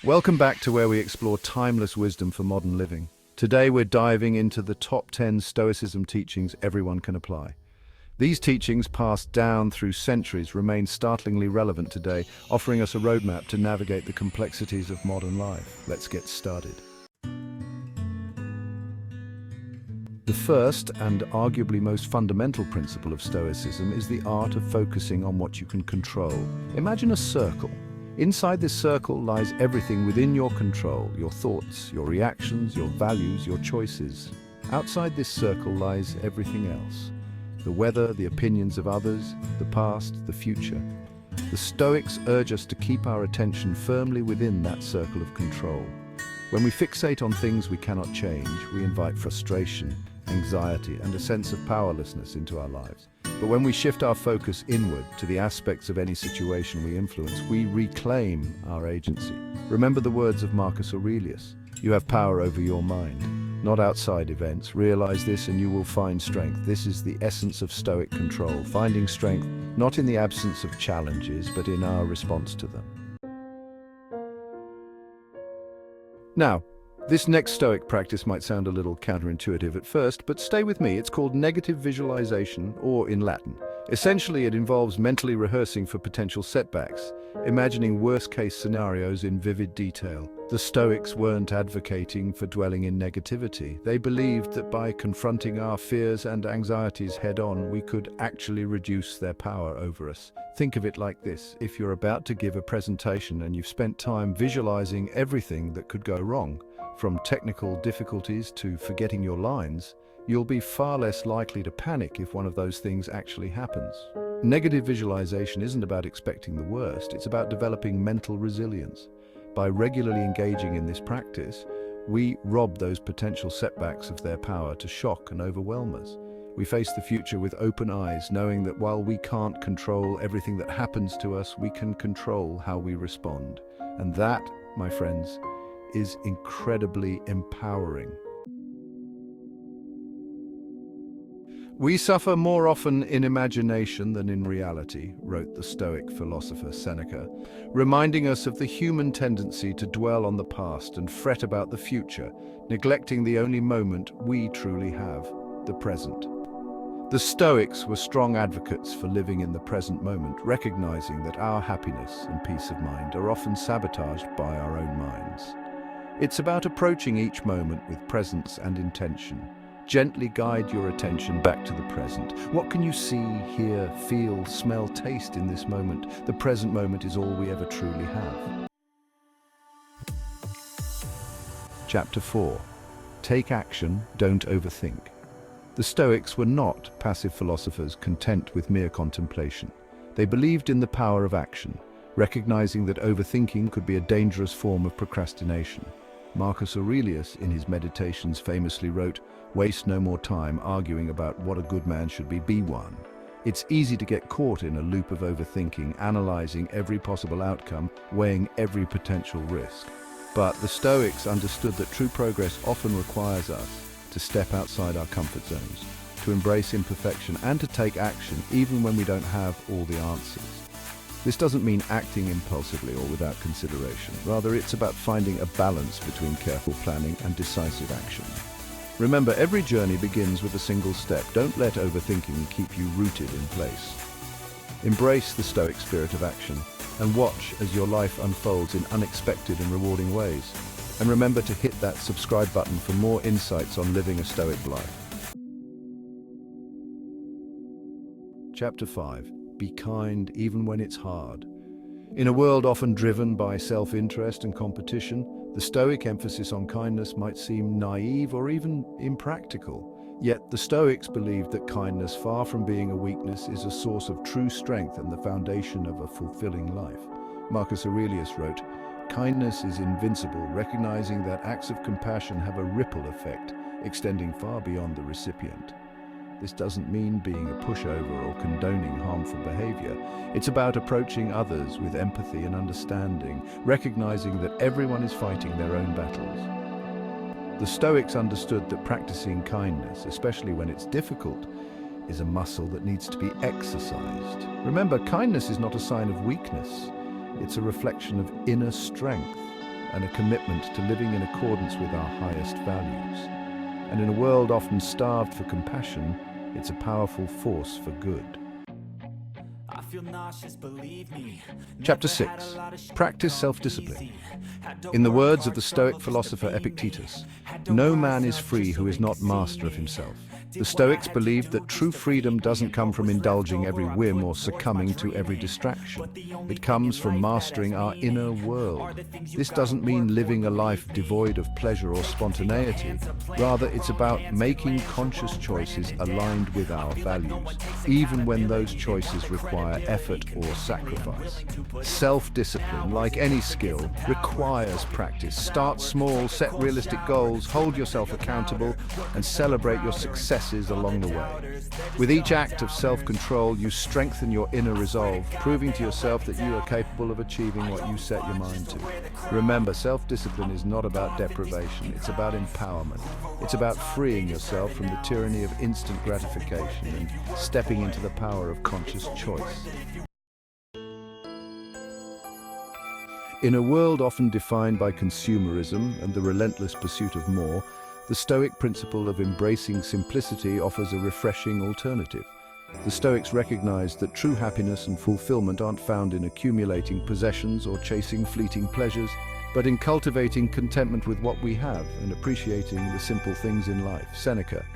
Welcome back to where we explore timeless wisdom for modern living. Today we're diving into the top 10 Stoicism teachings everyone can apply. These teachings, passed down through centuries, remain startlingly relevant today, offering us a roadmap to navigate the complexities of modern life. Let's get started. The first and arguably most fundamental principle of Stoicism is the art of focusing on what you can control. Imagine a circle. Inside this circle lies everything within your control: your thoughts, your reactions, your values, your choices. Outside this circle lies everything else: the weather, the opinions of others, the past, the future. The Stoics urge us to keep our attention firmly within that circle of control. When we fixate on things we cannot change, we invite frustration, anxiety, and a sense of powerlessness into our lives. But when we shift our focus inward to the aspects of any situation we influence, we reclaim our agency. Remember the words of Marcus Aurelius: "You have power over your mind, not outside events. Realize this and you will find strength." This is the essence of Stoic control, finding strength not in the absence of challenges, but in our response to them. Now, this next Stoic practice might sound a little counterintuitive at first, but stay with me. It's called negative visualization, or in Latin. Essentially, it involves mentally rehearsing for potential setbacks, imagining worst-case scenarios in vivid detail. The Stoics weren't advocating for dwelling in negativity. They believed that by confronting our fears and anxieties head-on, we could actually reduce their power over us. Think of it like this: if you're about to give a presentation and you've spent time visualizing everything that could go wrong, from technical difficulties to forgetting your lines, you'll be far less likely to panic if one of those things actually happens. Negative visualization isn't about expecting the worst, it's about developing mental resilience. By regularly engaging in this practice, we rob those potential setbacks of their power to shock and overwhelm us. We face the future with open eyes, knowing that while we can't control everything that happens to us, we can control how we respond. And that, my friends, is incredibly empowering. "We suffer more often in imagination than in reality," wrote the Stoic philosopher Seneca, reminding us of the human tendency to dwell on the past and fret about the future, neglecting the only moment we truly have, the present. The Stoics were strong advocates for living in the present moment, recognizing that our happiness and peace of mind are often sabotaged by our own minds. It's about approaching each moment with presence and intention. Gently guide your attention back to the present. What can you see, hear, feel, smell, taste in this moment? The present moment is all we ever truly have. Chapter 4. Take action, don't overthink. The Stoics were not passive philosophers content with mere contemplation. They believed in the power of action, recognizing that overthinking could be a dangerous form of procrastination. Marcus Aurelius, in his Meditations, famously wrote, "Waste no more time arguing about what a good man should be one." It's easy to get caught in a loop of overthinking, analyzing every possible outcome, weighing every potential risk. But the Stoics understood that true progress often requires us to step outside our comfort zones, to embrace imperfection, and to take action even when we don't have all the answers. This doesn't mean acting impulsively or without consideration. Rather, it's about finding a balance between careful planning and decisive action. Remember, every journey begins with a single step. Don't let overthinking keep you rooted in place. Embrace the Stoic spirit of action and watch as your life unfolds in unexpected and rewarding ways. And remember to hit that subscribe button for more insights on living a Stoic life. Chapter 5. Be kind even when it's hard. In a world often driven by self-interest and competition, the Stoic emphasis on kindness might seem naive or even impractical. Yet the Stoics believed that kindness, far from being a weakness, is a source of true strength and the foundation of a fulfilling life. Marcus Aurelius wrote, "Kindness is invincible, recognizing that acts of compassion have a ripple effect, extending far beyond the recipient." This doesn't mean being a pushover or condoning harmful behavior. It's about approaching others with empathy and understanding, recognizing that everyone is fighting their own battles. The Stoics understood that practicing kindness, especially when it's difficult, is a muscle that needs to be exercised. Remember, kindness is not a sign of weakness. It's a reflection of inner strength. and a commitment to living in accordance with our highest values. And in a world often starved for compassion, it's a powerful force for good. Chapter 6. Practice self-discipline. In the words of the Stoic philosopher Epictetus, no man is free who is not master of himself. The Stoics believed that true freedom doesn't come from indulging every whim or succumbing to every distraction. It comes from mastering our inner world. This doesn't mean living a life devoid of pleasure or spontaneity. Rather, it's about making conscious choices aligned with our values, even when those choices require effort or sacrifice. Self-discipline, like any skill, requires practice. Start small, set realistic goals, hold yourself accountable, and celebrate your successes along the way. With each act of self-control, you strengthen your inner resolve, proving to yourself that you are capable of achieving what you set your mind to. Remember, self-discipline is not about deprivation, it's about empowerment. It's about freeing yourself from the tyranny of instant gratification and stepping into the power of conscious choice. In a world often defined by consumerism and the relentless pursuit of more, the Stoic principle of embracing simplicity offers a refreshing alternative. The Stoics recognized that true happiness and fulfillment aren't found in accumulating possessions or chasing fleeting pleasures, but in cultivating contentment with what we have and appreciating the simple things in life. Seneca,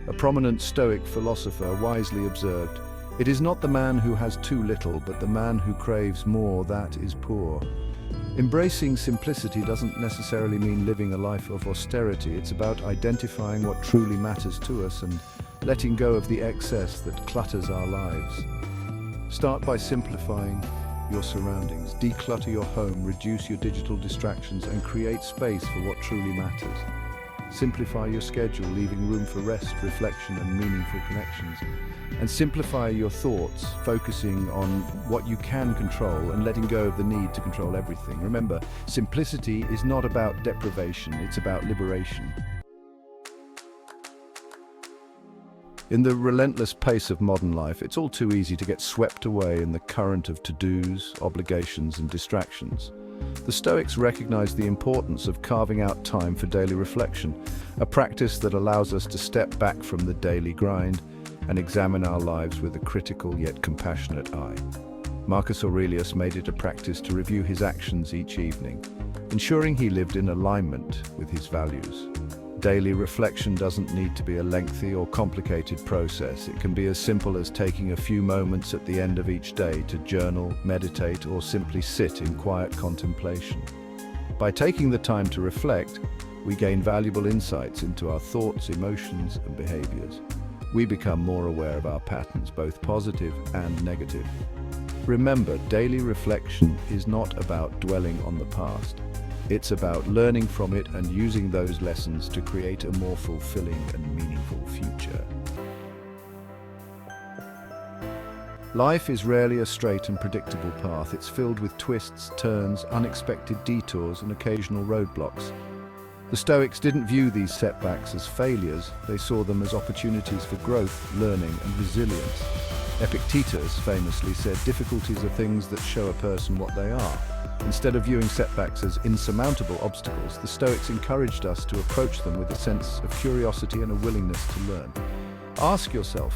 a prominent Stoic philosopher, wisely observed, "It is not the man who has too little, but the man who craves more that is poor." Embracing simplicity doesn't necessarily mean living a life of austerity. It's about identifying what truly matters to us and letting go of the excess that clutters our lives. Start by simplifying your surroundings. Declutter your home, reduce your digital distractions, and create space for what truly matters. Simplify your schedule, leaving room for rest, reflection, and meaningful connections. And simplify your thoughts, focusing on what you can control and letting go of the need to control everything. Remember, simplicity is not about deprivation, it's about liberation. In the relentless pace of modern life, it's all too easy to get swept away in the current of to-dos, obligations, and distractions. The Stoics recognized the importance of carving out time for daily reflection, a practice that allows us to step back from the daily grind and examine our lives with a critical yet compassionate eye. Marcus Aurelius made it a practice to review his actions each evening, ensuring he lived in alignment with his values. Daily reflection doesn't need to be a lengthy or complicated process. It can be as simple as taking a few moments at the end of each day to journal, meditate, or simply sit in quiet contemplation. By taking the time to reflect, we gain valuable insights into our thoughts, emotions, and behaviors. We become more aware of our patterns, both positive and negative. Remember, daily reflection is not about dwelling on the past. It's about learning from it and using those lessons to create a more fulfilling and meaningful future. Life is rarely a straight and predictable path. It's filled with twists, turns, unexpected detours, and occasional roadblocks. The Stoics didn't view these setbacks as failures. They saw them as opportunities for growth, learning, and resilience. Epictetus famously said, "Difficulties are things that show a person what they are." Instead of viewing setbacks as insurmountable obstacles, the Stoics encouraged us to approach them with a sense of curiosity and a willingness to learn. Ask yourself,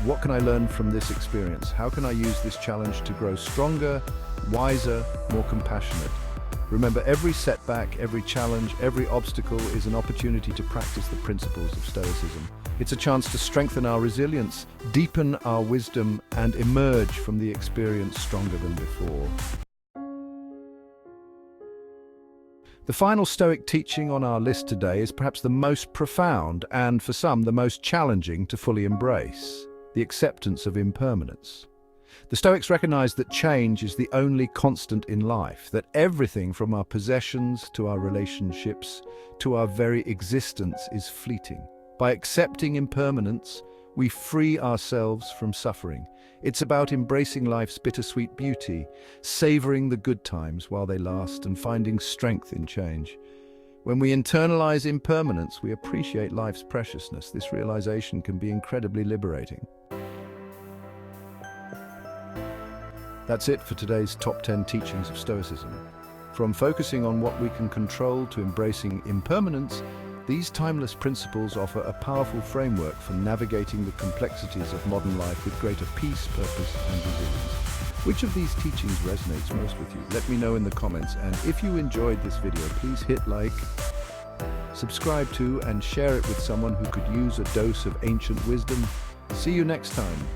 what can I learn from this experience? How can I use this challenge to grow stronger, wiser, more compassionate? Remember, every setback, every challenge, every obstacle is an opportunity to practice the principles of Stoicism. It's a chance to strengthen our resilience, deepen our wisdom, and emerge from the experience stronger than before. The final Stoic teaching on our list today is perhaps the most profound and, for some, the most challenging to fully embrace: the acceptance of impermanence. The Stoics recognize that change is the only constant in life, that everything from our possessions to our relationships to our very existence is fleeting. By accepting impermanence, we free ourselves from suffering. It's about embracing life's bittersweet beauty, savoring the good times while they last, and finding strength in change. When we internalize impermanence, we appreciate life's preciousness. This realization can be incredibly liberating. That's it for today's top 10 teachings of Stoicism. From focusing on what we can control to embracing impermanence, these timeless principles offer a powerful framework for navigating the complexities of modern life with greater peace, purpose, and resilience. Which of these teachings resonates most with you? Let me know in the comments, and if you enjoyed this video, please hit like, subscribe to, and share it with someone who could use a dose of ancient wisdom. See you next time.